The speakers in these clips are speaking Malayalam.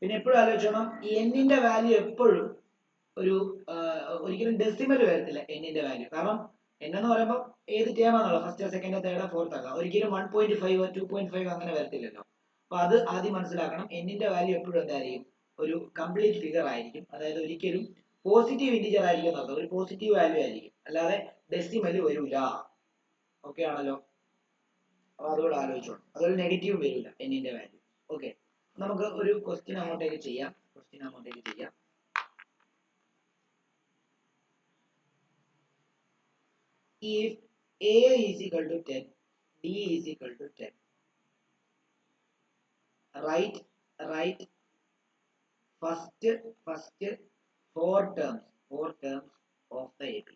പിന്നെ എപ്പോഴും ആലോചിച്ചോണം എന്നിന്റെ വാല്യൂ എപ്പോഴും ഒരു ഒരിക്കലും ഡെസിമൽ വരത്തില്ല എന്നിന്റെ വാല്യൂ. കാരണം n എന്ന് പറയുമ്പോൾ ഏത് ടേം ആണല്ലോ, ഫസ്റ്റ് സെക്കൻഡ് തേർഡ് ഫോർത്ത് ആകാം, ഒരിക്കലും 1.5 2.5 അങ്ങനെ വരത്തില്ലല്ലോ. അപ്പൊ അത് ആദ്യം മനസ്സിലാക്കണം. എന്നിന്റെ വാല്യൂ എപ്പോഴും എന്തായിരിക്കും, ഒരു കംപ്ലീറ്റ് ഫിഗർ ആയിരിക്കും. അതായത് ഒരിക്കലും പോസിറ്റീവ് ഇന്റിജർ ആയിരിക്കും എന്നർത്ഥം, ഒരു പോസിറ്റീവ് വാല്യൂ ആയിരിക്കും, അല്ലാതെ ഡെസിമൽ വരൂല. ഓക്കെ ആണല്ലോ. അപ്പൊ അതുകൂടെ ആലോചിച്ചോണം. അതൊരു നെഗറ്റീവ് വരില്ല എന്നിന്റെ വാല്യൂ. ഓക്കെ, നമുക്ക് ഒരു ക്വസ്റ്റ്യൻ അങ്ങോട്ടേക്ക് ചെയ്യാം. If A is equal to 10, D is equal to 10, write first four terms of the AP.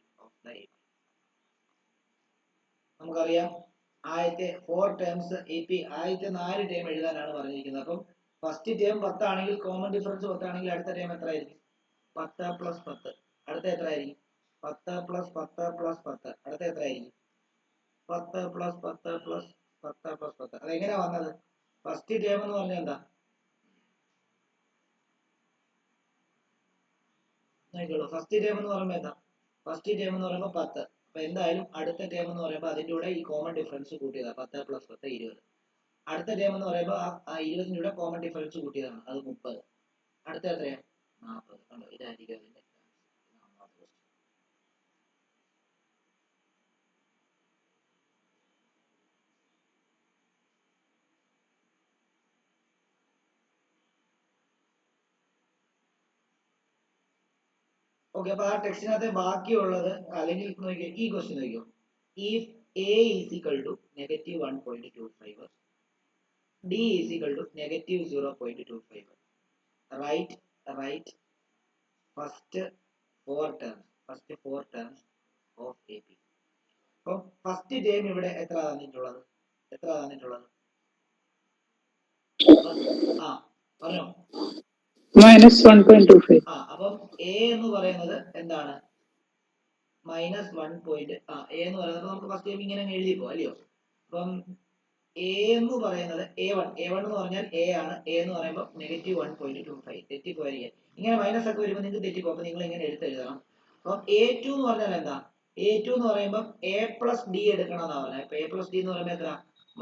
നമുക്കറിയാം ആദ്യത്തെ 4 ടേംസ് AP, ആദ്യത്തെ 4 ടേം എഴുതാനാണ് പറഞ്ഞിരിക്കുന്നത്. അപ്പം ഫസ്റ്റ് ടേം 10 ആണെങ്കിൽ കോമൺ ഡിഫറൻസ് 10 ആണെങ്കിൽ അടുത്ത ടേം എത്ര ആയിരിക്കും? 10 പ്ലസ് 10. അടുത്ത എത്ര ആയിരിക്കും? 10 പ്ലസ് 10 പ്ലസ് 10. അടുത്ത എത്ര ആയിരിക്കും? 10 പ്ലസ് 10 പ്ലസ് 10 പ്ലസ് 10. അതെങ്ങനെയാ വന്നത്? ഫസ്റ്റ് ടേം എന്ന് പറഞ്ഞാൽ എന്താ? ഫസ്റ്റ് ടേം എന്ന് പറയുമ്പോൾ എന്താ? ഫസ്റ്റ് ടേം എന്ന് പറയുമ്പോൾ 10. അപ്പൊ എന്തായാലും അടുത്ത ടേം എന്ന് പറയുമ്പോൾ അതിന്റെ കൂടെ ഈ കോമൺ ഡിഫറൻസ് കൂട്ടിയതാണ്. 10 പ്ലസ് 10 20. അടുത്ത ടേം എന്ന് പറയുമ്പോൾ ആ 20ന്റെ കൂടെ കോമൺ ഡിഫറൻസ് കൂട്ടിയതാണ്, അത് 30. അടുത്ത എത്രയാണ്? 40. കണ്ടോ, ഇതായിരിക്കും അതിന്റെ ഓക്കെ. അപ്പൊ ആ ടെക്സ്റ്റിനകത്ത് ബാക്കിയുള്ളത്, അല്ലെങ്കിൽ നോക്കിയോ, ഈ ക്വസ്റ്റ്യൻ നോക്കിയോ. If A is equal to negative 1.25, D is equal to negative 0.25, write first four terms of AP. അപ്പം ഫസ്റ്റ് ടേം ഇവിടെ എത്ര തന്നിട്ടുള്ളത്? പറഞ്ഞോ. -1.25. അപ്പം A എന്ന് പറയുന്നത് എന്താണ്? -1. A എന്ന് പറയുന്നത് നമുക്ക് ഫസ്റ്റ് ടൈം ഇങ്ങനെ എഴുതിപ്പോ അല്ലയോ. അപ്പം A എന്ന് പറയുന്നത് A1 എന്ന് പറഞ്ഞാൽ A ആണ്. A എന്ന് പറയുമ്പോൾ -1.25. തെറ്റിപ്പോയിരിക്കും. ഇങ്ങനെ മൈനസ് ഒക്കെ വരുമ്പോൾ നിങ്ങൾക്ക് തെറ്റിപ്പോ. അപ്പൊ നിങ്ങൾ ഇങ്ങനെ എഴുതണം. അപ്പം A2 എന്ന് പറഞ്ഞാൽ എന്താ? A2 എന്ന് പറയുമ്പോൾ A പ്ലസ് D എടുക്കണം എന്നാ പറഞ്ഞത്. അപ്പൊ A പ്ലസ് D എന്ന് പറയുമ്പോൾ എത്ര?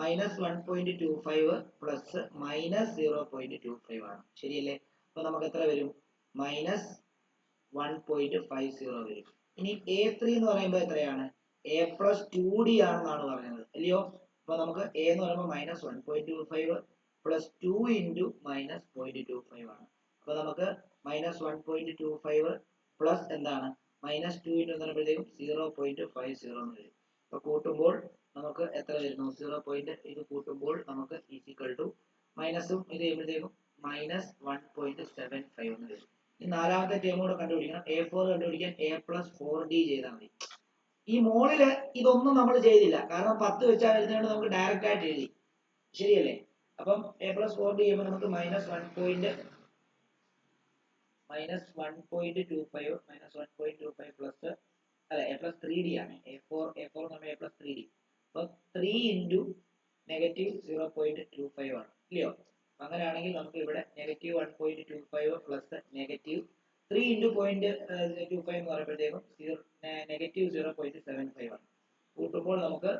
-1.25 പ്ലസ് -0.25 ആണ്. ശരിയല്ലേ? അപ്പൊ നമുക്ക് എത്ര വരും? -1.50 വരും. ഇനി A3 എന്ന് പറയുമ്പോൾ എത്രയാണ്? A പ്ലസ് 2D ആണെന്നാണ് പറയുന്നത് അല്ലയോ. അപ്പൊ നമുക്ക് A എന്ന് പറയുമ്പോൾ -1.25 പ്ലസ് 2 ഇൻറ്റു -0.25 ആണ്. അപ്പൊ നമുക്ക് -1.25 പ്ലസ് എന്താണ്? -2 ഇൻറ്റു എന്ന് പറയുമ്പോഴത്തേക്കും 0.50 എന്ന് വരും. അപ്പൊ കൂട്ടുമ്പോൾ നമുക്ക് എത്ര വരുന്നു? 0. ഇത് കൂട്ടുമ്പോൾ നമുക്ക് ഈക്വൽ ടു മൈനസും ഇത് ചെയ്യുമ്പോഴത്തേക്കും -1.75 എന്ന് വരും. ഈ നാലാമത്തെ ടേം കൂടെ കണ്ടുപിടിക്കണം. A4 കണ്ടുപിടിക്കാൻ A+4D ചെയ്താൽ മതി. ഈ മോളില് ഇതൊന്നും നമ്മൾ ചെയ്തില്ല, കാരണം 10 വെച്ചാൽ വരുന്നതുകൊണ്ട് നമുക്ക് ഡയറക്റ്റ് ആയിട്ട് എഴുതി. ശരിയല്ലേ? അപ്പം A+4D ചെയ്യുമ്പോൾ നമുക്ക് -1.25 പ്ലസ് അല്ല A+3D ആണ്. A4 എന്ന് പറയുമ്പോൾ A+3D. അപ്പൊ 3 ഇൻറ്റു -0.25 ആണ് ഇല്ലയോ. അങ്ങനെയാണെങ്കിൽ നമുക്ക് ഇവിടെ -1.25 പ്ലസ് -3 ഇൻറ്റു 0.25 എന്ന് പറയുമ്പോഴത്തേക്കും -0.75 ആണ്. കൂട്ടുമ്പോൾ നമുക്ക്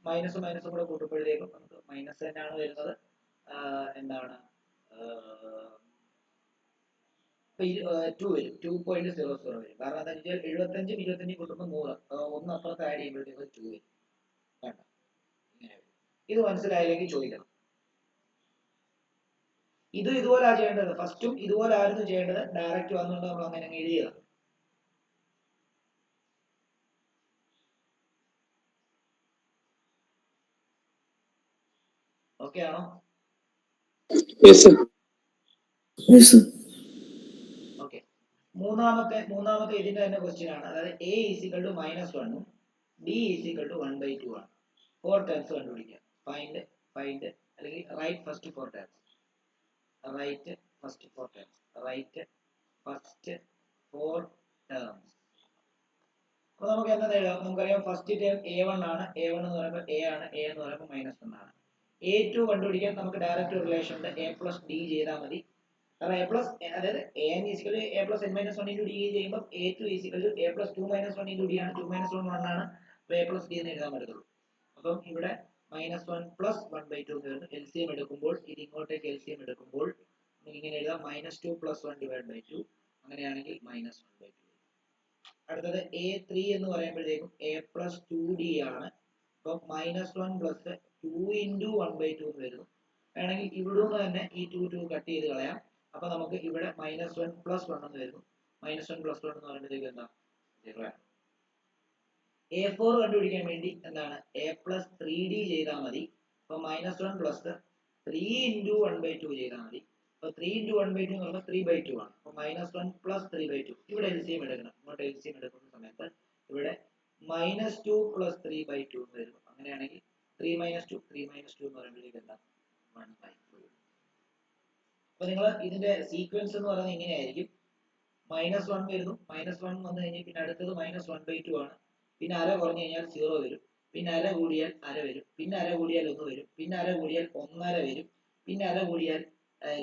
മൈനസും കൂടെ കൂട്ടുമ്പോഴത്തേക്കും നമുക്ക് മൈനസ് തന്നെയാണ് വരുന്നത്. എന്താണ് 2 വരും. 2.00 വരും. കാരണം എന്താ വെച്ചാൽ 75 25 കൂട്ടുമ്പോൾ 100, ഒന്ന് അപ്പുറത്ത് ആഡ് ചെയ്യുമ്പോഴത്തേക്കും 2 വരും. വേണ്ട, ഇങ്ങനെ വരും. ഇത് മനസ്സിലായില്ലെങ്കിൽ ചോദിക്കണം. ഇതുപോലെ ചെയ്യേണ്ടത്. ഫസ്റ്റും ഇതുപോലെ ആയിരുന്നു ചെയ്യേണ്ടത്. ഡയറക്റ്റ് വന്നുകൊണ്ട് നമ്മൾ അങ്ങനെ എഴുതിയതാണ്. ഓക്കെ ആണോ? ഓക്കെ. മൂന്നാമത്തെ ഇതിന്റെ തന്നെ ക്വസ്റ്റ്യൻ ആണ്. അതായത് A is equal to -1 ഉം D is equal to 1/2 ആണ്. 4 ടേംസ് കണ്ടുപിടിക്കുക. ഫൈൻഡ് അല്ലെങ്കിൽ write first 4 terms. Write first 4 terms. അപ്പൊ നമുക്ക് എന്താ എഴുതാം? നമുക്കറിയാം ഫസ്റ്റ് ടേം A1 ആണ്. A1 എന്ന് പറയുമ്പോൾ A ആണ്. A എന്ന് പറയുമ്പോൾ -1 ആണ്. A2 കണ്ടുപിടിക്കാൻ നമുക്ക് ഡയറക്റ്റ് റിലേഷൻ ഉണ്ട്. A+D ചെയ്താൽ മതി. കാരണം എ പ്ലസ് അതായത് A N is equal A plus N minus one into D ചെയ്യുമ്പോൾ A two is equal A plus two minus one into D ആണ്. ടു മൈനസ് വൺ വൺ ആണ്. അപ്പോൾ എ പ്ലസ് ഡി എന്ന് എഴുതാൻ പറ്റത്തുള്ളൂ. അപ്പം ഇവിടെ minus one plus one by two എന്ന് വരുന്നു. എൽ സി എം എടുക്കുമ്പോൾ ഇത് ഇങ്ങോട്ടേക്ക് എൽ സി എം എടുക്കുമ്പോൾ നമുക്ക് ഇങ്ങനെ എഴുതാം minus two plus one divide by two. അങ്ങനെയാണെങ്കിൽ മൈനസ് വൺ ബൈ ടു. അടുത്തത് എ ത്രീ എന്ന് പറയുമ്പോഴത്തേക്കും എ പ്ലസ് ടു ഡി ആണ്. അപ്പം minus one plus two into one by two എന്ന് വരുന്നു. വേണമെങ്കിൽ ഇവിടുന്ന് തന്നെ ഈ ടു ടു കട്ട് ചെയ്ത് കളയാം. അപ്പൊ നമുക്ക് ഇവിടെ മൈനസ് വൺ പ്ലസ് വൺ എന്ന് വരുന്നു. മൈനസ് വൺ പ്ലസ് വൺ എന്ന് പറയുമ്പോഴത്തേക്ക് എന്താ, സീറോ ആണ്. എ ഫോർ കണ്ടുപിടിക്കാൻ വേണ്ടി എന്താണ്, എ പ്ലസ് ത്രീ ഡി ചെയ്താൽ മതി. അപ്പൊ minus one plus three into one by two ചെയ്താൽ മതി. അപ്പൊ three into one by two എന്ന് പറയുമ്പോൾ ത്രീ ബൈ ടു ആണ്. അപ്പൊ minus one plus three by two. ഇവിടെ എൽ സി എം എടുക്കണം. ഇങ്ങോട്ട് എൽ സി എം എടുക്കുന്ന സമയത്ത് ഇവിടെ minus two plus three by two എന്ന് വരുന്നു. അങ്ങനെയാണെങ്കിൽ ത്രീ മൈനസ് ടു എന്ന് പറയുമ്പോഴത്തേക്ക് എന്താ, വൺ ബൈ ടു. അപ്പൊ നിങ്ങൾ ഇതിന്റെ സീക്വൻസ് എന്ന് പറയുന്നത് ഇങ്ങനെയായിരിക്കും. മൈനസ് വൺ വരുന്നു. മൈനസ് വൺ വന്നു കഴിഞ്ഞാൽ പിന്നെ അടുത്തത് മൈനസ് വൺ ബൈ ടു ആണ്. പിന്നെ അര കുറഞ്ഞു കഴിഞ്ഞാൽ സീറോ വരും. പിന്നെ അര കൂടിയാൽ അര വരും. പിന്നെ അര കൂടിയാൽ ഒന്ന് വരും. പിന്നെ അര കൂടിയാൽ ഒന്നര വരും. പിന്നെ അര കൂടിയാൽ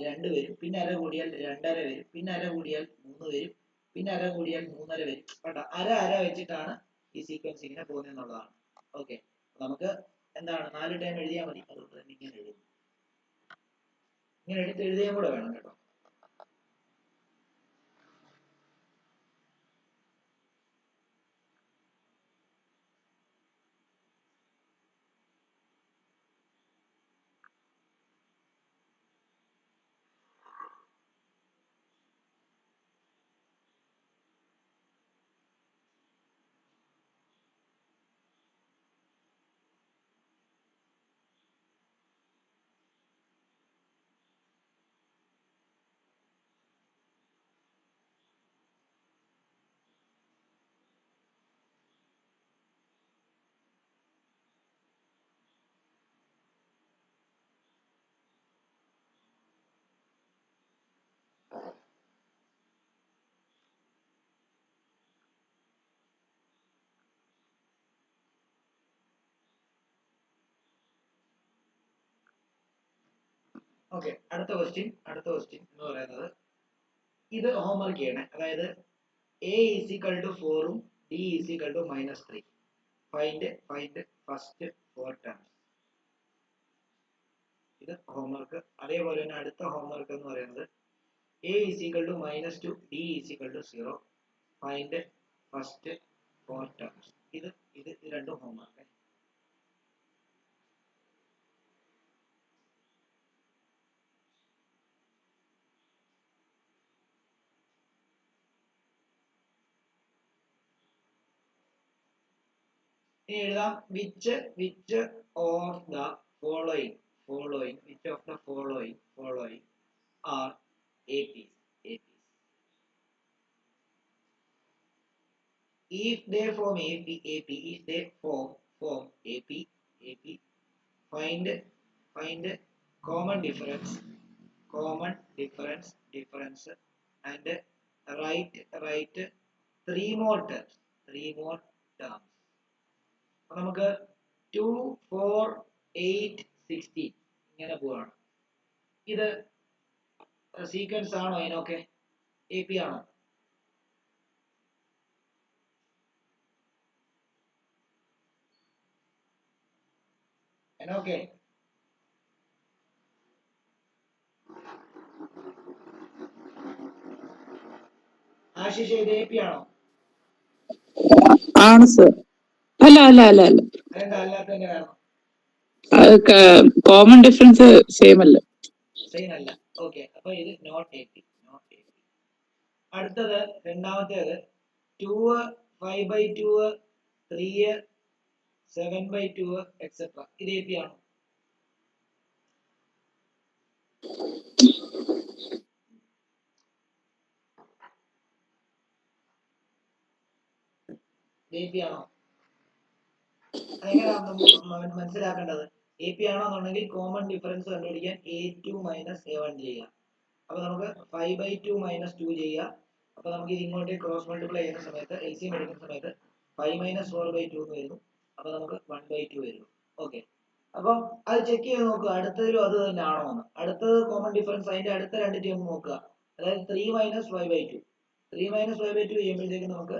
രണ്ട് വരും. പിന്നെ അര കൂടിയാൽ രണ്ടര വരും. പിന്നെ അര കൂടിയാൽ മൂന്ന് വരും. പിന്നെ അര കൂടിയാൽ മൂന്നര വരും. കേട്ടോ, അര അര വെച്ചിട്ടാണ് ഈ സീക്വൻസ് ഇങ്ങനെ പോകുന്നത് എന്നുള്ളതാണ്. ഓക്കെ, നമുക്ക് എന്താണ് 4 ടൈം എഴുതിയാൽ മതി. അതുകൊണ്ട് തന്നെ ഇങ്ങനെ എഴുതും. ഇങ്ങനെ എടുത്ത് എഴുതുകയും കൂടെ വേണം കേട്ടോ. ഓക്കെ, അടുത്ത ക്വസ്റ്റ്യൻ എന്ന് പറയുന്നത് ഇത് ഹോംവർക്ക് ചെയ്യണേ. അതായത് എ ഈസ് ഈക്വൽ ടു 4ഉം D is equal to -3. Find first 4 terms. ഇത് ഹോംവർക്ക്. അതേപോലെ തന്നെ അടുത്ത ഹോംവർക്ക് എന്ന് പറയുന്നത് A is equal to -2, D is equal to 0. Find first 4 terms. ഇത് രണ്ടും ഹോംവർക്ക്. ഇനി എഴുതാം which of the following which of the following are APs. If they form AP, if they form AP, find common difference and write three more terms. അപ്പൊ നമുക്ക് 2, 4, 8, 16 ഇങ്ങനെ പോവാണ്. ഇത് സീക്വൻസ് ആണോ അതിനൊക്കെ? AP ആണോ? ഓക്കെ, ആശിഷ് ഇത് AP ആണോ? ആണ് സർ. അല്ല അതെന്താ അല്ലാത്തതിന്റെ കാരണം? കോമൺ ഡിഫറൻസ് സെയിം അല്ല. ഓക്കെ, അപ്പൊ ഇത് നോട്ട് AP. അടുത്തത് രണ്ടാമത്തേത് 2, 5/2, 3, 7/2 എക്സെട്ര. ഇത് AP ആണോ? AP ആണോ? അതെങ്ങനെയാണ് മനസ്സിലാക്കേണ്ടത്? AP ആണോ എന്നുണ്ടെങ്കിൽ കോമൺ ഡിഫറൻസ് കണ്ടുപിടിക്കാൻ A2 - A1 ചെയ്യുക. അപ്പൊ നമുക്ക് 5/2 - 2 ചെയ്യുക. അപ്പൊ നമുക്ക് ഇത് ഇങ്ങോട്ട് ക്രോസ് മൾട്ടിപ്ലൈ ചെയ്യുന്ന സമയത്ത് LCM എടുക്കുന്ന സമയത്ത് 5 - 4/2 എന്ന് വരുന്നു. അപ്പൊ നമുക്ക് 1/2 വരുന്നു. ഓക്കെ, അപ്പൊ അത് ചെക്ക് ചെയ്ത് നോക്കുക അടുത്തതിലും അത് തന്നെ ആണോ എന്ന്. അടുത്തത് കോമൺ ഡിഫറൻസ്, അതിന്റെ അടുത്ത രണ്ട് ടേം നോക്കുക. അതായത് 3 മൈനസ് 5/2. 3 മൈനസ് 5/2 ചെയ്യുമ്പോഴത്തേക്ക് നമുക്ക്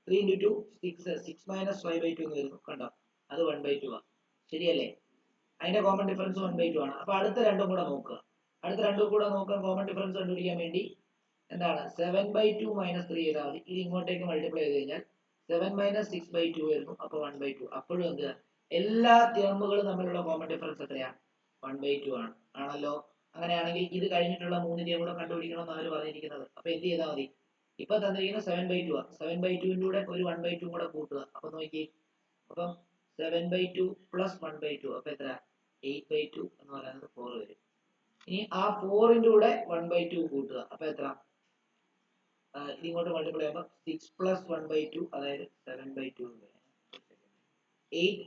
3 ഇൻറ്റു 2 6 6 മൈനസ് 5/2 എന്ന് വരുന്നു. കണ്ടോ, അത് 1/2 ആണ്. ശരിയല്ലേ? അതിന്റെ കോമൺ ഡിഫറൻസ് 1/2 ആണ്. അപ്പൊ അടുത്ത രണ്ടും കൂടെ നോക്കുക. കോമൺ ഡിഫറൻസ് കണ്ടുപിടിക്കാൻ വേണ്ടി എന്താണ് 7/2 മൈനസ് 3 ചെയ്താൽ മതി. ഇത് ഇങ്ങോട്ടേക്ക് മൾട്ടിപ്ലൈ ചെയ്ത് കഴിഞ്ഞാൽ 7 മൈനസ് 6/2 വരുന്നു. അപ്പൊ 1/2. അപ്പോഴും എന്ത്, എല്ലാ ടേമുകളും തമ്മിലുള്ള കോമൺ ഡിഫറൻസ് എത്രയാ? 1/2 ആണ്. ആണല്ലോ. അങ്ങനെയാണെങ്കിൽ ഇത് കഴിഞ്ഞിട്ടുള്ള 3 ടേം കൂടെ കണ്ടുപിടിക്കണം എന്നാണ് അവർ പറഞ്ഞിരിക്കുന്നത്. അപ്പൊ എന്ത് ചെയ്താൽ മതി? ഇപ്പൊ തന്നിരിക്കുന്നത് 7/2 ആണ്. 7/2 കൂടെ ഒരു 1/2 കൂടെ കൂട്ടുക. അപ്പൊ നോക്കി, അപ്പം 7/2 പ്ലസ് 1/2 അപ്പൊ എത്ര? 8/2 എന്ന് പറയുന്നത് 4 വരും. ഇനി ആ 4ന്റെ കൂടെ 1/2 കൂട്ടുക. അപ്പൊ എത്ര? ഇത് ഇങ്ങോട്ട് മൾട്ടിപ്ലൈ ചെയ്യുമ്പോൾ 6 പ്ലസ് 1/2 അതായത് 7/2 വരും.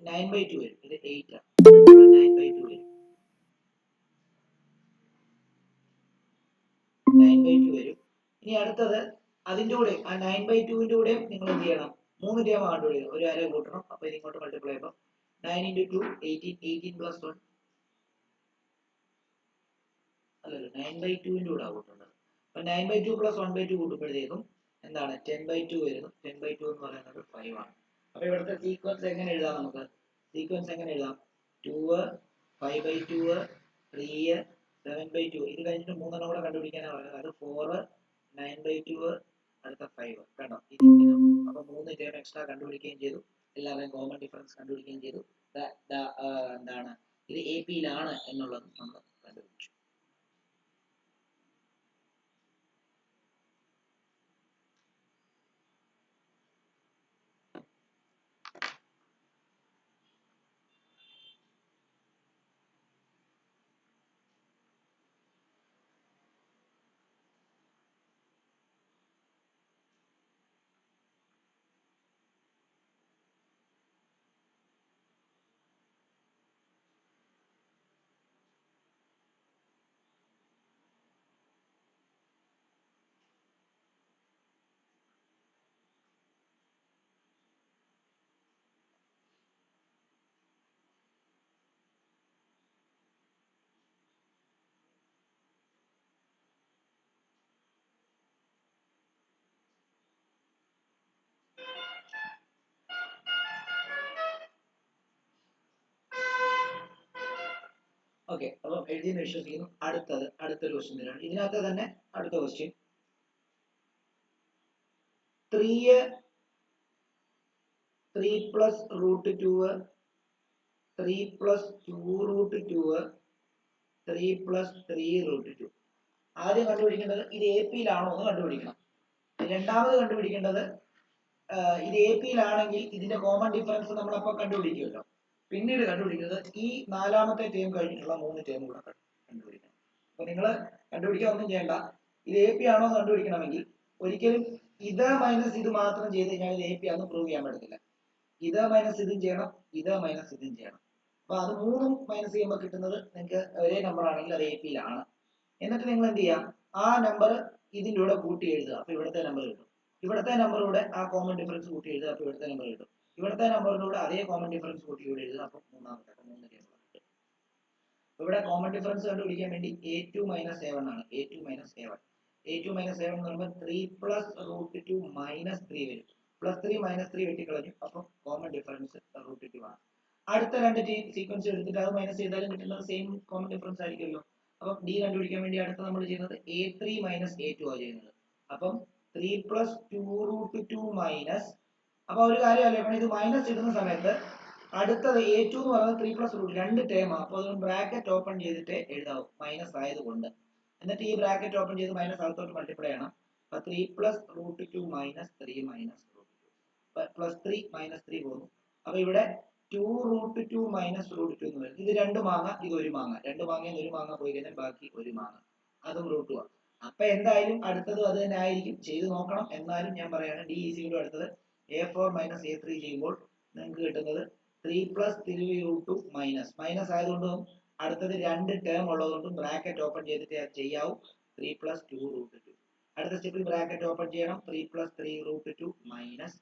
9/2 വരും. ഇത് 8 ആണ്. 9/2 വരും. 9/2 വരും. ഇനി അടുത്തത് അതിന്റെ കൂടെ ആ 9/2ന്റെ കൂടെ നിങ്ങൾ എന്ത് ചെയ്യണം? 3 ടേം കണ്ടുപിടിക്കണം. ഒരു അര കൂട്ടണം. അപ്പൊ ഇത് ഇങ്ങോട്ട് മൾട്ടിപ്ലൈ ചെയ്യുമ്പോൾ 9 into 2 18 18 plus 1 അല്ലല്ലോ 9/2ന്റെ കൂടെ കൂട്ടുന്നത്. അപ്പൊ 9/2 plus 1/2 കൂട്ടുമ്പോഴത്തേക്കും എന്താണ് 10/2 വരുന്നു. 10/2 എന്ന് പറയുന്നത് 5 ആണ്. അപ്പൊ ഇവിടുത്തെ സീക്വൻസ് എങ്ങനെ എഴുതാം? നമുക്ക് സീക്വൻസ് എങ്ങനെ എഴുതാം? 2 5/2 3 7/2. ഇത് കഴിഞ്ഞിട്ട് 3 കൂടെ കണ്ടുപിടിക്കാനാണ് പറയുന്നത്. അത് 4 9/2 അടുത്ത 5. കണ്ടോ, അപ്പൊ 3 ടേം എക്സ്ട്രാ കണ്ടുപിടിക്കുകയും ചെയ്തു. എല്ലാവരുടെയും കോമൺ ഡിഫറൻസ് കണ്ടുപിടിക്കുകയും ചെയ്തു. എന്താണ് ഇത് AP-യിലാണ് എന്നുള്ളത് നമ്മൾ കണ്ടുപിടിച്ചു. ഓക്കെ, അപ്പൊ എഴുതിയെന്ന് വിശ്വസിക്കുന്നു. അടുത്തൊരു ക്വസ്റ്റ്യൻ തരാണ്. ഇതിനകത്ത് തന്നെ അടുത്ത question 3 plus root 2 3 plus 2 root 2 3 plus 3 root 2. ആദ്യം കണ്ടുപിടിക്കേണ്ടത് ഇത് AP-യിലാണോ എന്ന് കണ്ടുപിടിക്കണം. രണ്ടാമത് കണ്ടുപിടിക്കേണ്ടത് ഇത് AP-യിലാണെങ്കിൽ ഇതിന്റെ കോമൺ ഡിഫറൻസ് നമ്മൾ അപ്പോൾ കണ്ടുപിടിക്കുമല്ലോ. പിന്നീട് കണ്ടുപിടിക്കുന്നത് ഈ നാലാമത്തെ ടേം കഴിഞ്ഞിട്ടുള്ള 3 ടേം കൂടെ കണ്ടുപിടിക്കണം. അപ്പൊ നിങ്ങൾ കണ്ടുപിടിക്കാൻ ഒന്നും ചെയ്യണ്ട. ഇത് AP ആണോ എന്ന് കണ്ടുപിടിക്കണമെങ്കിൽ ഒരിക്കലും ഇത് മൈനസ് ഇത് മാത്രം ചെയ്ത് കഴിഞ്ഞാൽ ഇത് AP ആണെന്ന് പ്രൂവ് ചെയ്യാൻ പറ്റത്തില്ല. ഇത് മൈനസ് ഇതും ചെയ്യണം, ഇത് മൈനസ് ഇതും ചെയ്യണം. അപ്പൊ അത് മൂന്നും മൈനസ് ചെയ്യുമ്പോൾ കിട്ടുന്നത് നിങ്ങൾക്ക് ഒരേ നമ്പർ ആണെങ്കിൽ അത് AP-യിലാണ്. എന്നിട്ട് നിങ്ങൾ എന്ത് ചെയ്യാം? ആ നമ്പർ ഇതിൻ്റെ കൂടെ കൂട്ടി എഴുതുക. അപ്പൊ ഇവിടുത്തെ നമ്പർ കിട്ടും. ഇവിടുത്തെ നമ്പറൂടെ ആ കോമൺ ഡിഫറൻസ് കൂട്ടി എഴുതുക. അപ്പൊ ഇവിടുത്തെ നമ്പർ കിട്ടും. ഇവിടുത്തെ നമ്പറിലൂടെ അതേ കോമൺ ഡിഫറൻസ് കൂട്ടി ഇവിടെ എഴുതുക. അപ്പൊ മൂന്നാമത്തെ 3 ടേം കിട്ടും. ഇവിടെ കോമൺ ഡിഫറൻസ് കണ്ടുപിടിക്കാൻ വേണ്ടി A2 മൈനസ് A1 ആണ്. A2 മൈനസ് A1 എന്ന് പറയുമ്പോൾ 3 പ്ലസ് റൂട്ട് 2 മൈനസ് 3 വരും. Plus 3 minus 3 വെട്ടിക്കളഞ്ഞു. അപ്പൊ കോമൺ ഡിഫറൻസ് റൂട്ട് 2 ആണ്. അടുത്ത രണ്ട് സീക്വൻസ് എടുത്തിട്ട് അത് മൈനസ് ചെയ്താലും കിട്ടുന്നത് സെയിം കോമൺ ഡിഫറൻസ് ആയിരിക്കുമല്ലോ. അപ്പം D കണ്ടുപിടിക്കാൻ വേണ്ടി അടുത്ത നമ്മൾ ചെയ്യുന്നത് A3 മൈനസ് A2 ആണ് ചെയ്യുന്നത്. അപ്പം 3 പ്ലസ് 2 റൂട്ട് 2 മൈനസ്, അപ്പൊ ഒരു കാര്യം ആലോചിക്കണം, ഇത് മൈനസ് ഇടുന്ന സമയത്ത് അടുത്തത് A2 എന്ന് പറയുന്നത് 3 പ്ലസ് റൂട്ട് 2 ടേമാണ്. അപ്പോൾ അതുകൊണ്ട് ബ്രാക്കറ്റ് ഓപ്പൺ ചെയ്തിട്ട് എഴുതാവും, മൈനസ് ആയതുകൊണ്ട്. എന്നിട്ട് ഈ ബ്രാക്കറ്റ് ഓപ്പൺ ചെയ്ത് മൈനസ് അകത്തോട്ട് മൾട്ടിപ്ലൈ ചെയ്യണം. അപ്പൊ 3 plus root 2 minus 3 minus root 2 plus 3 minus 3 പോകുന്നു. അപ്പൊ ഇവിടെ 2 റൂട്ട് 2 മൈനസ് റൂട്ട് 2 എന്ന് വരും. ഇത് 2 മാങ്ങ, ഇത് 1 മാങ്ങ. 2 മാങ്ങയിൽ 1 മാങ്ങ പോയി കഴിഞ്ഞാൽ ബാക്കി 1 മാങ്ങ, അതും റൂട്ട് 2 ആണ്. അപ്പൊ എന്തായാലും അടുത്തത് അത് തന്നെ ആയിരിക്കും, ചെയ്ത് നോക്കണം. എന്നാലും ഞാൻ പറയാണ് D ഈസിയുടെ അടുത്തത് A4 മൈനസ് A3 ചെയ്യുമ്പോൾ നിങ്ങൾക്ക് കിട്ടുന്നത് 3 പ്ലസ് 3 റൂട്ട് 2 മൈനസ് ആയതുകൊണ്ടും അടുത്തത് 2 ടേം ഉള്ളതുകൊണ്ടും ബ്രാക്കറ്റ് ഓപ്പൺ ചെയ്തിട്ട് ചെയ്യാവൂ. 3 പ്ലസ് 2 റൂട്ട് 2. അടുത്ത സ്റ്റെപ്പിൽ ബ്രാക്കറ്റ് ഓപ്പൺ ചെയ്യണം. 3 plus 3 root 2 minus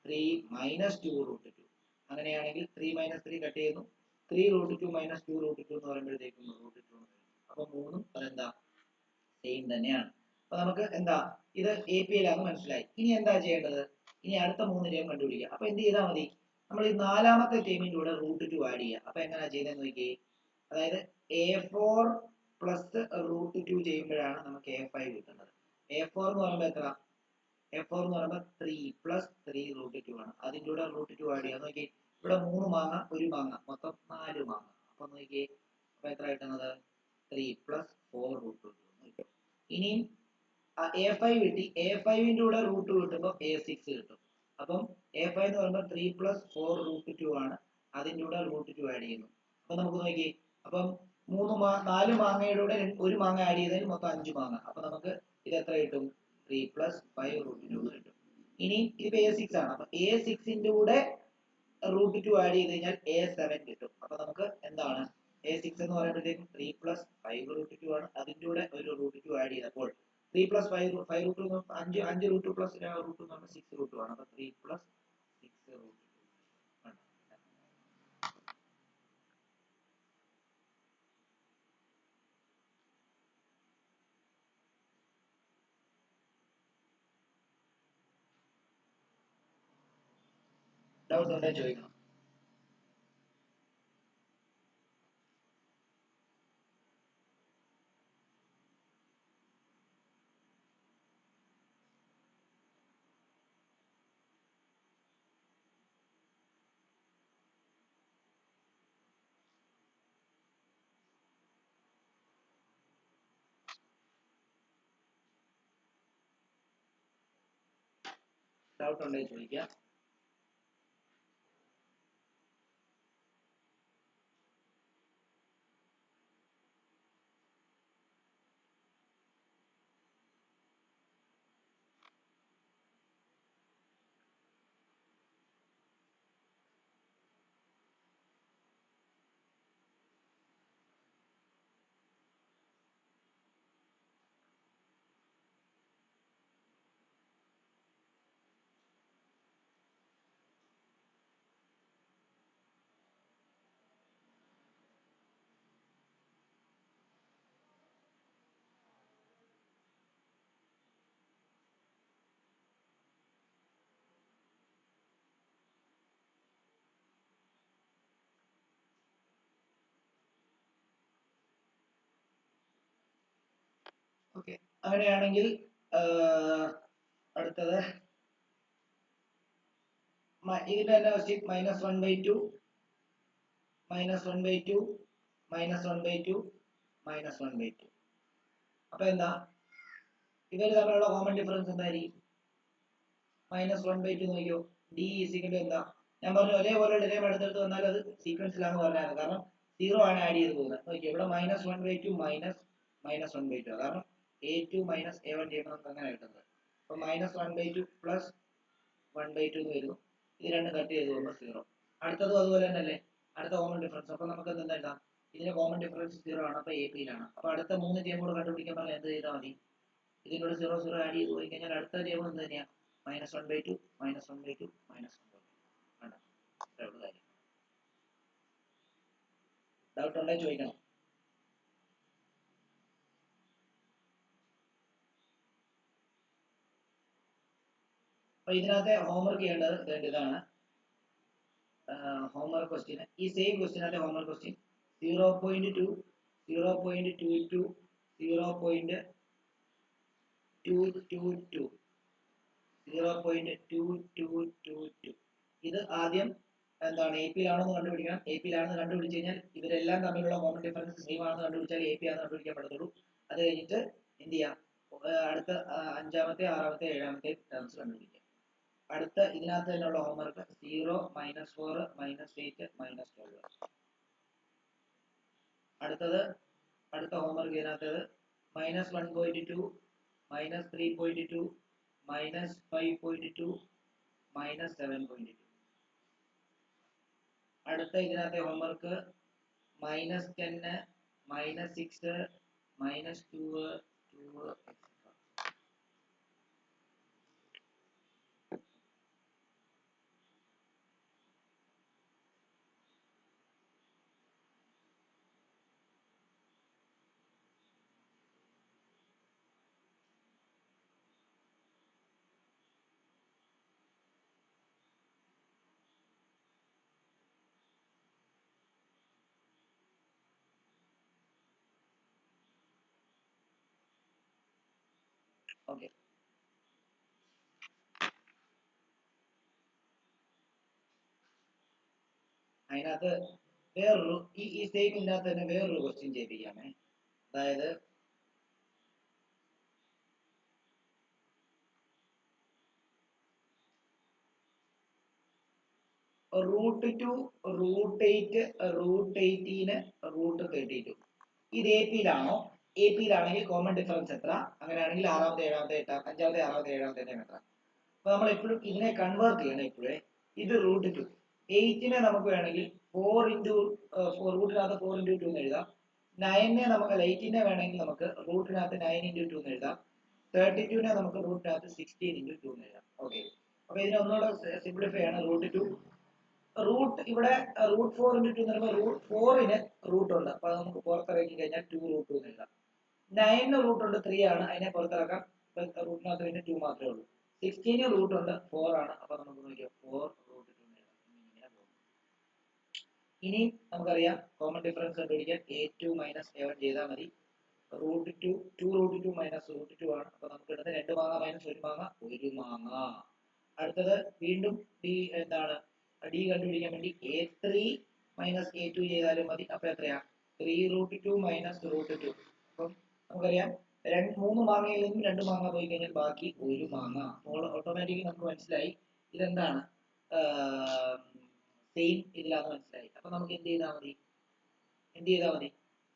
3 minus 2 root 2. അങ്ങനെയാണെങ്കിൽ 3 മൈനസ് 3 കട്ട് ചെയ്യുന്നു. 3 റൂട്ട് 2 മൈനസ് 2 റൂട്ട് 2 എന്ന് പറയുമ്പോഴത്തേക്കും റൂട്ട് 2. അപ്പൊ മൂന്നും അതെന്താ സെയിം തന്നെയാണ്. അപ്പൊ നമുക്ക് എന്താ ഇത് എ പി എൽ ആണെന്ന് മനസ്സിലായി. ഇനി എന്താ ചെയ്യേണ്ടത്? ഇനി അടുത്ത 3 ടേം കണ്ടുപിടിക്കുക. അപ്പൊ എന്ത് ചെയ്താൽ മതി? നമ്മൾ ഈ 4ാമത്തെ ടേമിന്റെ കൂടെ √2 ആഡ് ചെയ്യുക. അപ്പൊ എങ്ങനെയാ ചെയ്തതെന്ന് നോക്കിയേ. അതായത് A4 പ്ലസ് √2 ചെയ്യുമ്പോഴാണ് നമുക്ക് A5 കിട്ടുന്നത്. A4 എന്ന് പറയുമ്പോൾ എത്ര? A4 എന്ന് പറയുമ്പോൾ 3 പ്ലസ് 3 √2 ആണ്. അതിന്റെ കൂടെ √2 ആഡ് ചെയ്യാം. നോക്കി, ഇവിടെ 3 മാങ്ങ, 1 മാങ്ങ, മൊത്തം 4 മാങ്ങ. അപ്പൊ നോക്കി, അപ്പൊ എത്ര കിട്ടുന്നത്? 3 പ്ലസ് 4 √2. ഇനിയും A5 കിട്ടി. A5ന്റെ കൂടെ √2 കിട്ടുമ്പോൾ A6 കിട്ടും. അപ്പം A5 എന്ന് പറയുമ്പോൾ 3 പ്ലസ് 4 √2 ആണ്. അതിന്റെ കൂടെ √2 ആഡ് ചെയ്യുന്നു. അപ്പൊ നമുക്ക് നോക്കി, അപ്പം 4 മാങ്ങയുടെ കൂടെ 1 മാങ്ങ ആഡ് ചെയ്തതിന് മൊത്തം 5 മാങ്ങ. അപ്പൊ നമുക്ക് ഇത് എത്ര കിട്ടും? 3 പ്ലസ് 5 √2 കിട്ടും. ഇനി ഇത് A6 ആണ്. അപ്പൊ A6ന്റെ കൂടെ √2 ആഡ് ചെയ്ത് കഴിഞ്ഞാൽ A7 കിട്ടും. അപ്പൊ നമുക്ക് എന്താണ് A6 എന്ന് പറയുമ്പോഴത്തേക്കും 3 പ്ലസ് 5 √2 ആണ്. അതിന്റെ കൂടെ ഒരു √2 ആഡ് ചെയ്തപ്പോൾ 3 പ്ലസ് 5 √2 5 √2 പ്ലസ് √2 എന്ന് പറഞ്ഞാൽ 6 √2 ആണ്. അപ്പൊ 3 പ്ലസ് 6 √2 ആണ്. ഡൗട്ട് ഉണ്ടെങ്കിൽ ചോദിക്കണം. ഡൗട്ട് ഉണ്ടെങ്കിൽ ചോദിക്കാം. ഓക്കെ, അങ്ങനെയാണെങ്കിൽ അടുത്തത് ഇതിന്റെ തന്നെ ക്വസ്റ്റ്യൻ -1/2 -1/2 -1/2 -1/2. അപ്പൊ എന്താ ഇവര് തമ്മിലുള്ള കോമൺ ഡിഫറൻസ് എന്തായിരിക്കും? -1/2 നോക്കിയോ. D ഈസിക്കൽ എന്താ? ഞാൻ പറഞ്ഞു ഒരേപോലെ ടേം അടുത്തടുത്ത് വന്നാൽ അത് സീക്വൻസിലാണെന്ന് പറഞ്ഞാൽ, കാരണം 0 ആണ് ആഡ് ചെയ്ത് പോകുന്നത്. നോക്കിയോ, ഇവിടെ -1/2 -1/2 കാരണം A2 - A1 ചെയ്യുമ്പോൾ നമുക്ക് അങ്ങനെ കിട്ടുന്നത്. അപ്പൊ -1/2 പ്ലസ് 1/2 എന്ന് വരുന്നു. ഇത് രണ്ടും കട്ട് ചെയ്ത് പോകുമ്പോൾ 0. അടുത്തതും അതുപോലെ തന്നെ അല്ലേ, അടുത്ത കോമൺ ഡിഫറൻസ്. അപ്പൊ നമുക്ക് എന്താ എഴുതാം? ഇതിന്റെ കോമൺ ഡിഫറൻസ് 0 ആണ്. അപ്പൊ AP യിലാണ്. അപ്പൊ അടുത്ത 3 ടേം കൂടെ കണ്ടുപിടിക്കാൻ പറഞ്ഞാൽ എന്ത് ചെയ്താൽ മതി? ഇതിനോട് 0 0 ആഡ് ചെയ്ത് പോയി കഴിഞ്ഞാൽ അടുത്ത ടേം എന്ത് തന്നെയാണ്? -1/2 -1/2 -1/2 ആണ്. ഇത്രയുള്ള കാര്യം. ഡൗട്ട് ഉണ്ടെങ്കിൽ ചോദിക്കണം. അപ്പൊ ഇതിനകത്തെ ഹോംവർക്ക് ചെയ്യേണ്ടത് ഇതാണ്. ഹോംവർക്ക് ക്വസ്റ്റ്യൻ, ഈ സെയിം ക്വസ്റ്റ്യനകത്തെ ഹോംവർക്ക് ക്വസ്റ്റ്യൻ 0.2 0.22 0.222 0.2222. ഇത് ആദ്യം എന്താണ് AP യിലാണെന്ന് കണ്ടുപിടിക്കണം. AP യിലാണെന്ന് കണ്ടുപിടിച്ച് കഴിഞ്ഞാൽ ഇവരെല്ലാം തമ്മിലുള്ള കോമൺ ഡിഫറൻസ് സെയിം ആണെന്ന് കണ്ടുപിടിച്ചാൽ AP ആണെന്ന് കണ്ടുപിടിക്കാൻ പറ്റത്തുള്ളൂ. അത് കഴിഞ്ഞിട്ട് എന്ത് ചെയ്യാം? അടുത്ത 5ാമത്തെ 6ാമത്തെ 7ാമത്തെ ടേംസ് കണ്ടുപിടിക്കാം. അടുത്ത ഇതിനകത്ത് തന്നെയുള്ള ഹോംവർക്ക് 0 -4 -8 -12. അടുത്ത ഹോംവർക്ക് ഇതിനകത്തത് -1.2 -3.2 -5.2 -7.2. അടുത്ത ഇതിനകത്തെ ഹോംവർക്ക് -10 -6 -2 2 etc. ഓക്കെ. അതിനകത്ത് വേറൊരു ഈ സ്റ്റേറ്റ്മെന്റിനകത്ത് തന്നെ വേറൊരു ക്വസ്റ്റ്യൻ ചെയ്യിപ്പിക്കാമേ. അതായത് √2 √8 √18 √32 ഇത് എ പിയിലാണോ? എ പിയിലാണെങ്കിൽ കോമൺ ഡിഫറൻസ് എത്ര? അങ്ങനെയാണെങ്കിൽ ആറാമത്തെ ഏഴാമത്തെ എട്ടാം അഞ്ചാമത്തെ ആറാമത്തെ ഏഴാമത്തെ എത്ര? അപ്പൊ നമ്മൾ എപ്പോഴും ഇതിനെ കൺവേർട്ട് ചെയ്യണം. ഇപ്പോഴേ ഇത് √2 8നെ നമുക്ക് വേണമെങ്കിൽ 4 ഇൻറ്റു റൂട്ടിനകത്ത് 4 ഇൻറ്റു 2 എന്ന് എഴുതാം. 9നെ നമുക്ക് 8നെ വേണമെങ്കിൽ നമുക്ക് റൂട്ടിനകത്ത് 9 ഇൻറ്റു 2 എന്ന് എഴുതാം. 32നെ നമുക്ക് റൂട്ടിനകത്ത് 16 ഇൻറ്റു 2 എന്ന് എഴുതാം. ഓക്കെ. അപ്പൊ ഇതിനെ ഒന്നുകൂടെ സിംപ്ലിഫൈ ആണ്. √2 റൂട്ട് ഇവിടെ √4 ഇൻറ്റു 2 എന്ന് പറയുമ്പോൾ √4ന് റൂട്ട് ഉണ്ട്. അപ്പൊ അത് നമുക്ക് പുറത്തിറക്കി കഴിഞ്ഞാൽ 2 √2 എന്ന് എഴുതാം. 9ന് റൂട്ട് ഉണ്ട് 3 ആണ്. അതിനെ പുറത്തിറക്കാം. റൂട്ടിനകത്ത് പിന്നെ 2 മാത്രമേ ഉള്ളൂ. 16 റൂട്ട് ഉണ്ട് 4 ആണ്. അപ്പൊ നമുക്ക് നോക്കിയാൽ 4 √2 എന്ന് എഴുതാം. ഇനി നമുക്കറിയാം കോമൺ ഡിഫറൻസ് കണ്ടുപിടിക്കാൻ a2 മൈനസ് a1 ചെയ്താൽ മതി. √2 2 √2 മൈനസ് √2 ആണ്. അപ്പൊ നമുക്ക് ഇടുന്നത് 2 മാങ്ങ മൈനസ് 1 മാങ്ങ 1 മാങ്ങ. അടുത്തത് വീണ്ടും എന്താണ് ഡി കണ്ടുപിടിക്കാൻ വേണ്ടി a3 മൈനസ് a2 ചെയ്താലും മതി. അപ്പൊ എത്രയാ 3 √2 മൈനസ് √2. അപ്പം നമുക്കറിയാം 3 മാങ്ങയിൽ നിന്നും 2 മാങ്ങ പോയി കഴിഞ്ഞാൽ ബാക്കി 1 മാങ്ങ. ഓട്ടോമാറ്റിക്കലി നമുക്ക് മനസ്സിലായി ഇതെന്താണ് സെയിം ഇതിലാന്ന് മനസ്സിലായി. അപ്പൊ നമുക്ക് എന്ത് ചെയ്താൽ മതി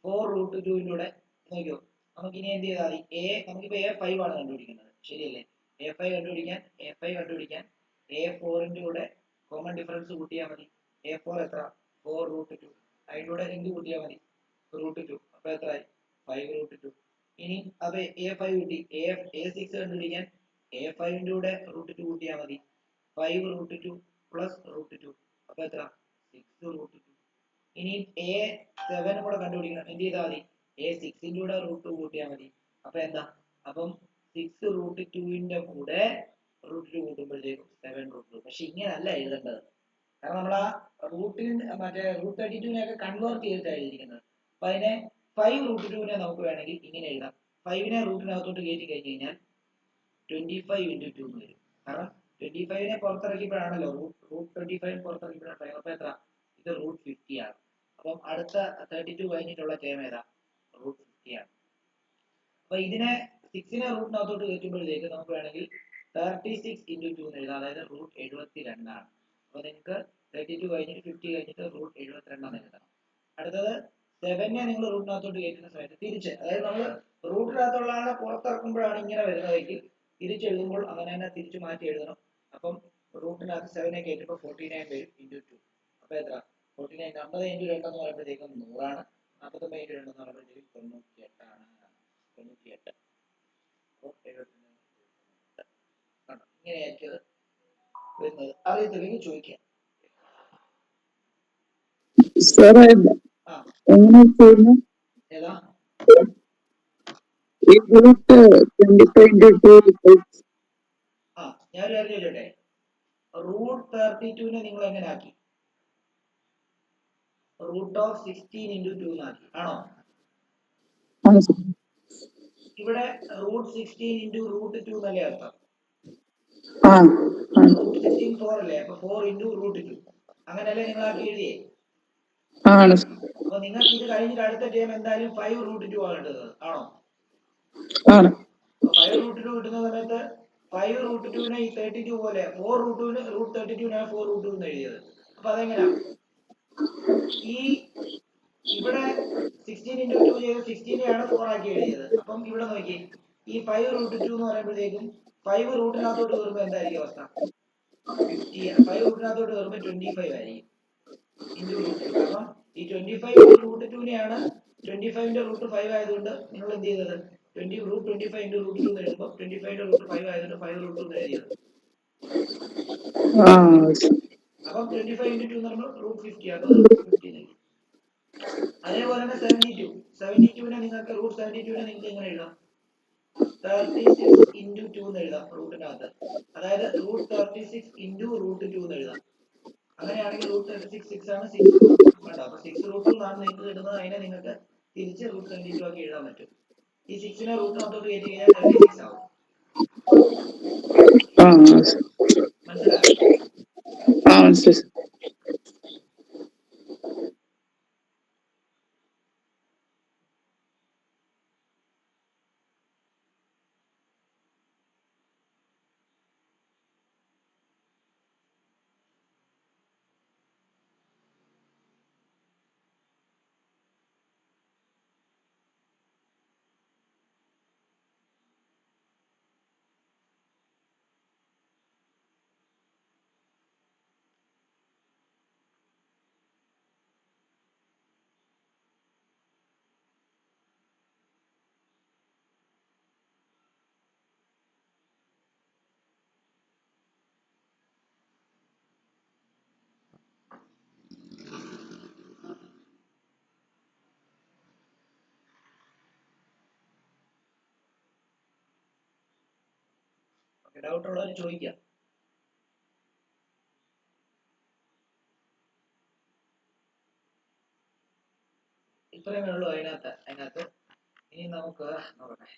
4 √2ന്റെ നോക്കിയോ. നമുക്ക് ഇനി എന്ത് ചെയ്താൽ മതി നമുക്കിപ്പോ a5 ആണ് കണ്ടുപിടിക്കുന്നത്. ശരിയല്ലേ? a5 കണ്ടുപിടിക്കാൻ a4ന്റെ കൂടെ കോമൺ ഡിഫറൻസ് കൂട്ടിയാൽ മതി. a4 എത്ര 4 √2. അതിന്റെ കൂടെ എന്ത് കൂട്ടിയാൽ മതി √2. അപ്പൊ എത്രയായി 5 √2. ഇനി അപ്പൊ a5 കൂട്ടി a6 കണ്ടുപിടിക്കാൻ a5ന്റെ കൂടെ √2 കൂട്ടിയാൽ മതി. 5 √2 പ്ലസ് √2. അപ്പൊ എത്ര 6 √2. ഇനി a7 കൂടെ കണ്ടുപിടിക്കണം. എന്ത് ചെയ്താൽ മതി a6ന്റെ കൂടെ √2 കൂട്ടിയാൽ മതി. അപ്പൊ എന്താ അപ്പം 6 √2ന്റെ കൂടെ √2 കൂട്ടുമ്പോഴത്തേക്കും 7 √2. പക്ഷെ ഇങ്ങനല്ല എഴുതേണ്ടത്. കാരണം നമ്മൾ ആ മറ്റേ √32 ഒക്കെ കൺവേർട്ട് ചെയ്തിട്ടാണ് എഴുതിയിരിക്കുന്നത്. അപ്പൊ അതിനെ 5 √2നെ നമുക്ക് വേണമെങ്കിൽ ഇങ്ങനെ എഴുതാം. 5നെ റൂട്ടിനകത്തോട്ട് കയറ്റി കഴിഞ്ഞ് കഴിഞ്ഞാൽ 25 ഇൻറ്റു 2 എന്ന് വരും. കാരണം 25നെ പുറത്തിറക്കിയപ്പോഴാണല്ലോ √25 പുറത്തിറക്കിയപ്പോഴാണ്. അപ്പൊ എത്ര ഇത് √50 ആണ്. അപ്പം അടുത്ത 32 കഴിഞ്ഞിട്ടുള്ള ടേം ഏതാ √50 ആണ്. അപ്പൊ ഇതിനെ 6നെ റൂട്ടിനകത്തോട്ട് കയറ്റുമ്പോഴത്തേക്ക് നമുക്ക് വേണമെങ്കിൽ 36 ഇൻറ്റു 2 എന്ന് എഴുതാം. അതായത് √72 ആണ്. അപ്പൊ നിങ്ങൾക്ക് 32 കഴിഞ്ഞിട്ട് 50 കഴിഞ്ഞിട്ട് √72 ആണ് എഴുതണം. അടുത്തത് 7നെ നിങ്ങൾ റൂട്ടിനകത്തോട്ട് കയറ്റുന്ന സമയത്ത് തിരിച്ച്, അതായത് നമ്മൾ റൂട്ടിനകത്തുള്ള ആളെ പുറത്തിറക്കുമ്പോഴാണ് ഇങ്ങനെ വരുന്നതെങ്കിൽ തിരിച്ചെഴുതുമ്പോൾ അങ്ങനെ തന്നെ തിരിച്ചു മാറ്റി എഴുതണം. അപ്പം റൂട്ടിനകത്ത് 7നെ കയറ്റുമ്പോൾ 49 വരും ഇൻറ്റു 2. അപ്പൊ എത്ര 49 50 ഇൻറ്റു 2 എന്ന് പറയുമ്പോഴത്തേക്കും 100 ആണ്. 49 ഇൻറ്റു 2 എന്ന് പറയുമ്പോഴത്തേക്കും 98 ആണ്. 98. അപ്പോൾ 78 ആണ്. ഇങ്ങനെയായിരിക്കും വരുന്നത്. അറിയത്തില്ലെങ്കിൽ ചോദിക്കാം. സാറേ എങ്ങനെ ചെയ്യുന്നു? ഏതാ ഞാനൊരു കാര്യം ചോദിച്ചോട്ടെ. √32നെ നിങ്ങൾ എങ്ങനെ ആക്കി? √16 ഇൻറ്റു 2 എന്നാക്കി ആണോ? ഇവിടെ √16 ഇൻറ്റു √2 എന്നല്ലേ അർത്ഥം? √16 4 അല്ലേ? അപ്പൊ 4 ഇൻറ്റു √2 അങ്ങനെയല്ലേ നിങ്ങൾ ആക്കി എഴുതിയേ? അപ്പൊ നിങ്ങൾക്ക് ഇത് കഴിഞ്ഞിട്ട് അടുത്ത ടേം എന്തായാലും 5 √2 ആണ് കിട്ടുന്നത് ആണോ? 5 √2 കിട്ടുന്ന സമയത്ത് 5 √2നെ ഈ 32 പോലെ 4 √32നെ 4 √2 എന്ന് എഴുതിയത്. അപ്പൊ അതെങ്ങനാ ഈ ഇവിടെ 16 ഇൻറ്റു 2 ചെയ്ത് 16നെയാണ് 4 ആക്കി എഴുതിയത്. അപ്പം ഇവിടെ നോക്കി ഈ 5 √2 എന്ന് പറയുമ്പോഴത്തേക്കും 5 റൂട്ടിനകത്തോട്ട് കയറുമ്പോൾ എന്തായിരിക്കും അവസ്ഥ? 50. 5 റൂട്ടിനകത്തോട്ട് കയറുമ്പോൾ 25 ആയിരിക്കും ഇൻറ്റു √2. കാരണം ഈ 25 ഇൻറ്റു √2നെയാണ് 25ന്റെ √5 ആയതുകൊണ്ട് നിങ്ങൾ എന്ത് ചെയ്തത് 25 ഇൻറ്റു √2 എന്ന് എഴുതുമ്പോൾ 25ന്റെ √5 ആയതുകൊണ്ട് 5 √2 എന്ന് എഴുതിയത്. അപ്പം 25 ഇൻറ്റു 2 എന്ന് പറയുമ്പോൾ √50 ആണ്. 50. അതേപോലെ തന്നെ 72നെ നിങ്ങൾക്ക് √72നെ നിങ്ങൾക്ക് എങ്ങനെ എഴുതാം? 36 ഇൻറ്റു 2 എന്ന് എഴുതാം റൂട്ടിനകത്ത്. അതായത് √36 ഇൻറ്റു √2 എന്ന് എഴുതാം. അങ്ങനെയാണെങ്കിൽ √36 6 ആണ് 6 √2 വേണ്ട. അപ്പൊ 6 √2 എന്നാണ് നിങ്ങൾക്ക് കിട്ടുന്നത്. അതിനെ നിങ്ങൾക്ക് തിരിച്ച് √72 ആക്കി എഴുതാൻ പറ്റും. ഈ 6നെ റൂട്ടിനകത്തോട്ട് കയറ്റി കഴിഞ്ഞാൽ 36 ആവും. ആ മനസ്സിലായോ? മനസ്സിലായി. ഡൗട്ട് ഉള്ളവർ ചോദിക്കാം. ഇത്രയുമേ ഉള്ളൂ അതിനകത്ത് ഇനി നമുക്ക് നോക്കട്ടെ.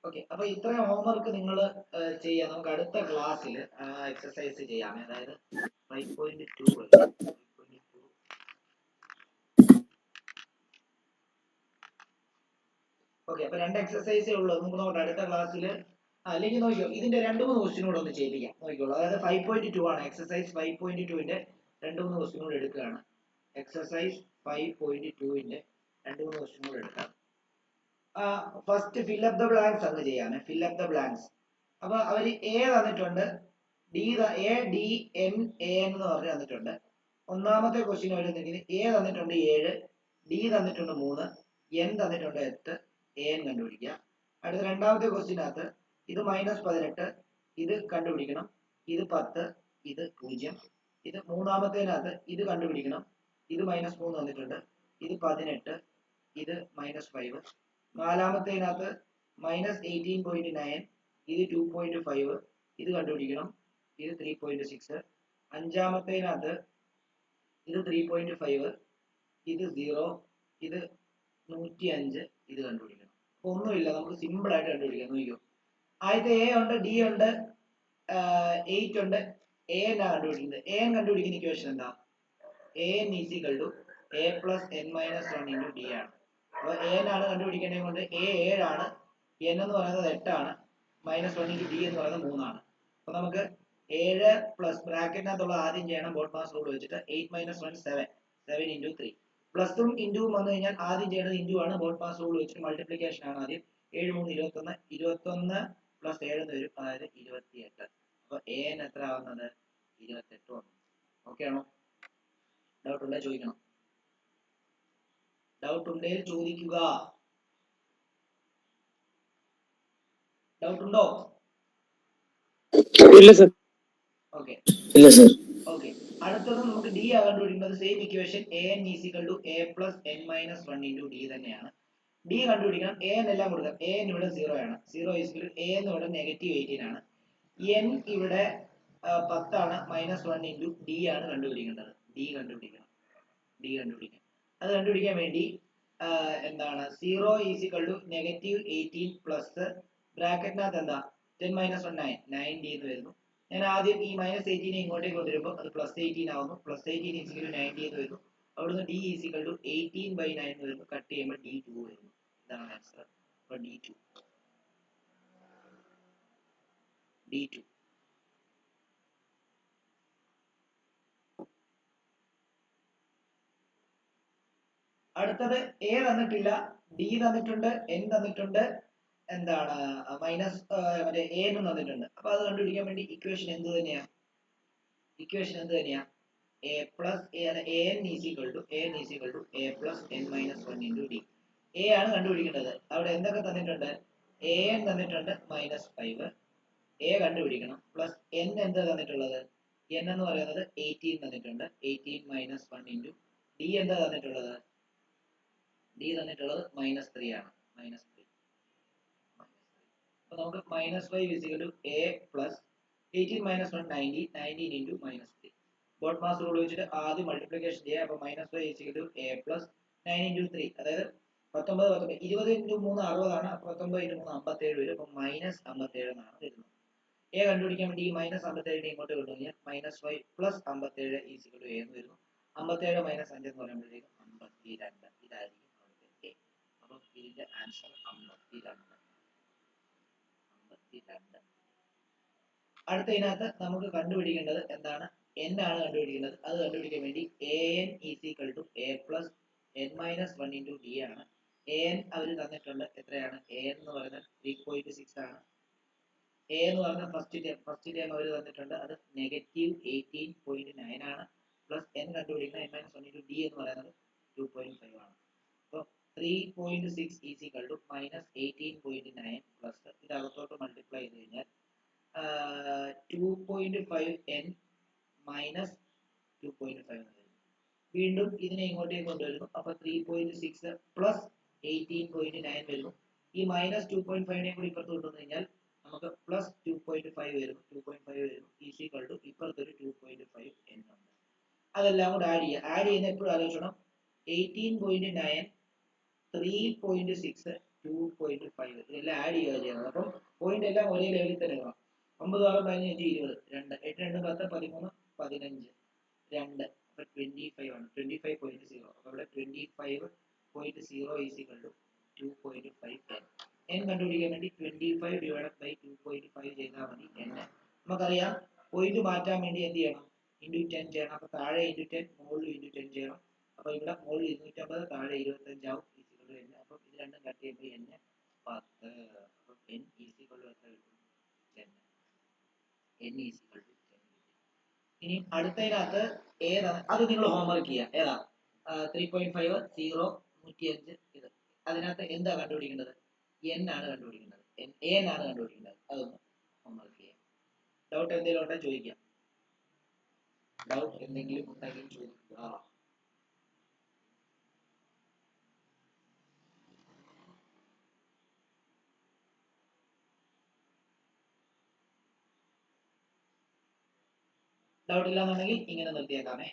ഓക്കെ, അപ്പൊ ഇത്രയും ഹോംവർക്ക് നിങ്ങൾ ചെയ്യാം. നമുക്ക് അടുത്ത ക്ലാസ്സിൽ എക്സസൈസ് ചെയ്യാം. അതായത് 5.2 ഓക്കെ. അപ്പൊ 2 എക്സസൈസേ ഉള്ളൂ. നമുക്ക് നോക്കാം അടുത്ത ക്ലാസ്സിൽ. അല്ലെങ്കിൽ നോക്കിയോ, ഇതിന്റെ 2-3 ക്വസ്റ്റ്യൻ കൂടെ ഒന്ന് ചെയ്യിപ്പിക്കാം. നോക്കിക്കോളൂ. അതായത് 5.2 ആണ് എക്സസൈസ് 5.2ന്റെ 2-3 ക്വസ്റ്റ്യൻ കൂടെ എടുക്കുകയാണ്. എക്സസൈസ് 5.2ന്റെ 2-3 ക്വസ്റ്റ്യൻ കൂടെ എടുക്കാം. ഫസ്റ്റ് ഫില്ലപ്പ് ദ ബ്ലാങ്ക്സ് അങ്ങ് ചെയ്യാമേ. Fill up the blanks. അപ്പൊ അവര് എ തന്നിട്ടുണ്ട്, എ ഡി എൻ എ എന്ന് പറഞ്ഞ് തന്നിട്ടുണ്ട്. ഒന്നാമത്തെ ക്വസ്റ്റ്യൻ വരുന്നെങ്കിൽ എ തന്നിട്ടുണ്ട് 7, ഡി തന്നിട്ടുണ്ട് 3, എൻ തന്നിട്ടുണ്ട് 8, എൻ കണ്ടുപിടിക്കുക. അടുത്ത രണ്ടാമത്തെ ക്വസ്റ്റ്യനകത്ത് ഇത് -18, ഇത് കണ്ടുപിടിക്കണം. ഇത് 10, ഇത് 0. ഇത് മൂന്നാമത്തേനകത്ത് ഇത് കണ്ടുപിടിക്കണം. ഇത് -3 തന്നിട്ടുണ്ട്. ഇത് 18, ഇത് -5. നാലാമത്തേനകത്ത് -18.9, ഇത് 2.5, ഇത് കണ്ടുപിടിക്കണം. ഇത് 3.6. അഞ്ചാമത്തേനകത്ത് ഇത് 3.5, ഇത് 0, ഇത് 105, ഇത് കണ്ടുപിടിക്കണം. ഒന്നുമില്ല, നമുക്ക് സിമ്പിൾ ആയിട്ട് കണ്ടുപിടിക്കാം. നോക്കിയോ, ആദ്യത്തെ എ ഉണ്ട്, ഡി ഉണ്ട്, 8 ഉണ്ട്. എ എന്നാ കണ്ടുപിടിക്കുന്നത്? എ എൻ കണ്ടുപിടിക്കുന്ന ഇക്വേഷൻ എന്താ? A N is equal to A plus N minus 1 into D ആണ്. അപ്പൊ എ എൻ ആണ് കണ്ടുപിടിക്കേണ്ടത് കൊണ്ട് എ 7 ആണ്, എൻ എന്ന് പറയുന്നത് 8 ആണ്, -1 ഇൻറ്റു ഡി എന്ന് പറയുന്നത് 3 ആണ്. അപ്പൊ നമുക്ക് 7 പ്ലസ് ബ്രാക്കറ്റിനകത്തുള്ള ആദ്യം ചെയ്യണം ബോട്ട് മാസ് റൂൾ വെച്ചിട്ട്. 8 - 1 7, 7 ഇൻറ്റു 3. പ്ലസും ഇൻറ്റും വന്നു കഴിഞ്ഞാൽ ആദ്യം ചെയ്യേണ്ടത് ഇൻറ്റു ആണ്. ബോട്ട് മാസ് റൂൾ വെച്ചിട്ട് മൾട്ടിപ്ലിക്കേഷൻ ആണ് ആദ്യം. 7 3 21, 21 പ്ലസ് 7 എന്ന് വരും, അതായത് 28. അപ്പൊ എ എൻ എത്ര ആവുന്നത്? 28 വന്നു. ഓക്കെ ആണോ? ഡൗട്ട് ഉണ്ടെങ്കിൽ ചോദിക്കണം. ഡൗട്ട് ഉണ്ടെങ്കിൽ ചോദിക്കുക. ഡൗട്ട് ഉണ്ടോ? ഇല്ല സർ. ഓക്കെ, ഇല്ല സർ. ഓക്കെ. അടുത്തത് നമുക്ക് ഡി ആ കണ്ടുപിടിക്കുന്നത്. Same equation A N is equal to A plus N minus 1 into D തന്നെയാണ്. ഡി കണ്ടുപിടിക്കണം. എ എൻ എല്ലാം കൊടുക്കാം. എ എൻ ഇവിടെ 0 ആണ്. 0 ഈസ് ഈക്വൽ ടു എ എന്ന് ഇവിടെ -18 ആണ്. എൻ ഇവിടെ 10 ആണ്. -1 ഇൻറ്റു ഡി ആണ് കണ്ടുപിടിക്കേണ്ടത്. ഡി കണ്ടുപിടിക്കണം. അത് കണ്ടുപിടിക്കാൻ വേണ്ടി എന്താണ് 0 ഈസ് ഈക്വൽ ടു -18 പ്ലസ് ബ്രാക്കറ്റിനകത്ത് എന്താ 10 - 1 9, 9d എന്ന് വരുന്നു. ഞാൻ ആദ്യം ഈ -18 ഇങ്ങോട്ടേക്ക് കൊണ്ടുവരുമ്പോൾ അത് +18 ആവുന്നു. +18 ഈസ് ഈക്വൽ ടു 90 എന്ന് വരുന്നു. അവിടുന്ന് d ഈസ് ഈക്വൽ ടു 18/9 എന്ന് വരുന്നു. കട്ട് ചെയ്യുമ്പോൾ d2 വരുന്നു. ഇതാണ് ആൻസർ. അപ്പോൾ d2. അടുത്തത് എ തന്നിട്ടില്ല, ഡി തന്നിട്ടുണ്ട്, എൻ തന്നിട്ടുണ്ട്, എന്താണ് മറ്റേ എ എന്നും തന്നിട്ടുണ്ട്. അപ്പൊ അത് കണ്ടുപിടിക്കാൻ വേണ്ടി ഇക്വേഷൻ എന്ത് തന്നെയാ? A plus A N is equal to A plus N minus 1 into D. A ആണ് കണ്ടുപിടിക്കേണ്ടത്. അവിടെ എന്തൊക്കെ തന്നിട്ടുണ്ട്? എ എൻ തന്നിട്ടുണ്ട് -5, എ കണ്ടുപിടിക്കണം. പ്ലസ് എൻ എന്താ തന്നിട്ടുള്ളത്? എൻ എന്ന് പറയുന്നത് 18 തന്നിട്ടുണ്ട്. 18 - 1 ഇൻറ്റു ഡി എന്താ തന്നിട്ടുള്ളത്? ഡി തന്നിട്ടുള്ളത് -3 ആണ്. -3. അപ്പൊ നമുക്ക് -5 equal to A plus 18 - 1 19 19 into -3. BODMAS rule വെച്ചിട്ട് ആദ്യം മൾട്ടിപ്ലിക്കേഷൻ ചെയ്യുക. അപ്പൊ -5 equal to A plus 9 into 3, അതായത് 19 20 ഇൻറ്റു 3 60 ആണ്. 19 ഇൻറ്റു 3 57 വരും. അപ്പൊ -57 എന്നാണ് വരുന്നത്. എ കണ്ടുപിടിക്കാൻ വേണ്ടി ഈ -57 ഇങ്ങോട്ട് കൊണ്ടുവന്നാൽ -5 പ്ലസ് 57 ഈക്വൽ ടു എ എന്ന് വരുന്നു. 57 - 5 എന്ന് പറയുമ്പോഴത്തേക്കും 52. ഇതായിരിക്കും അവിടുത്തെ എ. അപ്പൊ ഇതിന്റെ ആൻസർ 52. അടുത്ത ഇതിനകത്ത് നമുക്ക് കണ്ടുപിടിക്കേണ്ടത് എന്താണ്? n ആണ് കണ്ടുപിടിക്കേണ്ടത്. അത് കണ്ടുപിടിക്കാൻ വേണ്ടി an is equal to A plus n-1 into D ആണ്. an അവർ തന്നിട്ടുണ്ട്. എത്രയാണ്? a എന്ന് പറയുന്നത് 3.6 ആണ്. a എന്ന് പറഞ്ഞ ഫസ്റ്റ് ടേം അവർ തന്നിട്ടുണ്ട്. അത് -18.9 ആണ്. പ്ലസ് n കണ്ടുപിടിക്കുന്ന n-1 ഇൻറ്റു ഡി എന്ന് പറയുന്നത് 2.5 ആണ്. അപ്പോൾ 3.6 ഈസ് ഈക്വൽ ടു -18.9 പ്ലസ് ഇതിനകത്തോട്ട് മൾട്ടിപ്ലൈ ചെയ്ത് കഴിഞ്ഞാൽ 2.5n മൈനസ് 2.5 വീണ്ടും ഇതിനെ ഇങ്ങോട്ടേക്ക് കൊണ്ടുവരുന്നു. അപ്പൊ 3.6 പ്ലസ് 18.9 വരുന്നു. ഈ -2.5നെ കൂടി ഇപ്പുറത്ത് കൊണ്ടുവന്നു കഴിഞ്ഞാൽ നമുക്ക് പ്ലസ് 2.5 വരുന്നു. 2.5 വരുന്നു ഈസ് ഈക്വൽ ടു ഇപ്പുറത്തൊരു 2.5 n ഉണ്ട്. അതെല്ലാം കൂടെ ആഡ് ചെയ്യുക. ആഡ് ചെയ്യുന്ന എപ്പോഴും ആലോചിക്കണം 18.9 3.6 2.5 ഇതെല്ലാം ആഡ് ചെയ്യുക ചെയ്യുന്നത്. അപ്പം പോയിന്റ് എല്ലാം ഒരേ ലെവലിൽ തന്നെ വേണം. 9 6 15 20 2 8 2 10 13 15 2 അപ്പൊ 25 ആണ്. 25.0. അപ്പൊ ഇവിടെ 25.0 is equal to 2.5 n. n കണ്ടുപിടിക്കാൻ വേണ്ടി 25 ഡിവൈഡഡ് ബൈ 2.5 ചെയ്താൽ മതി n. നമുക്കറിയാം പോയിന്റ് മാറ്റാൻ വേണ്ടി എന്ത് ചെയ്യണം? ഇൻറ്റു 10 ചെയ്യണം. അപ്പൊ താഴെ ഇൻറ്റു 10 മുകളിൽ ഇൻറ്റു 10 ചെയ്യണം. അപ്പൊ ഇവിടെ മുകളിൽ 250 താഴെ 25 ആവും. അപ്പൊ ഇത് രണ്ടും കട്ട് ചെയ്യുമ്പോൾ n 10. അപ്പൊ n ഈസ് ഈക്വൽ ടു എത്ര കിട്ടും? 10. n is equal to 10. ഇനി അടുത്തതിനകത്ത് ഏതാണ്? അത് നിങ്ങൾ ഹോംവർക്ക് ചെയ്യുക. ഏതാ? 3.5 0 105 ഇത്. അതിനകത്ത് എന്താ കണ്ടുപിടിക്കേണ്ടത്? n ആണ് കണ്ടുപിടിക്കേണ്ടത്. n ആണ് കണ്ടുപിടിക്കേണ്ടത്. അതൊന്ന് ഹോംവർക്ക് ചെയ്യാം. ഡൗട്ട് എന്തെങ്കിലും ഉണ്ടെങ്കിൽ ചോദിക്കാം. ഡൗട്ട് എന്തെങ്കിലും ഉണ്ടെങ്കിൽ ചോദിക്കുക. ഡൗട്ട് ഇല്ലാന്നുണ്ടെങ്കിൽ ഇങ്ങനെ നിർത്തിയേക്കാമേ.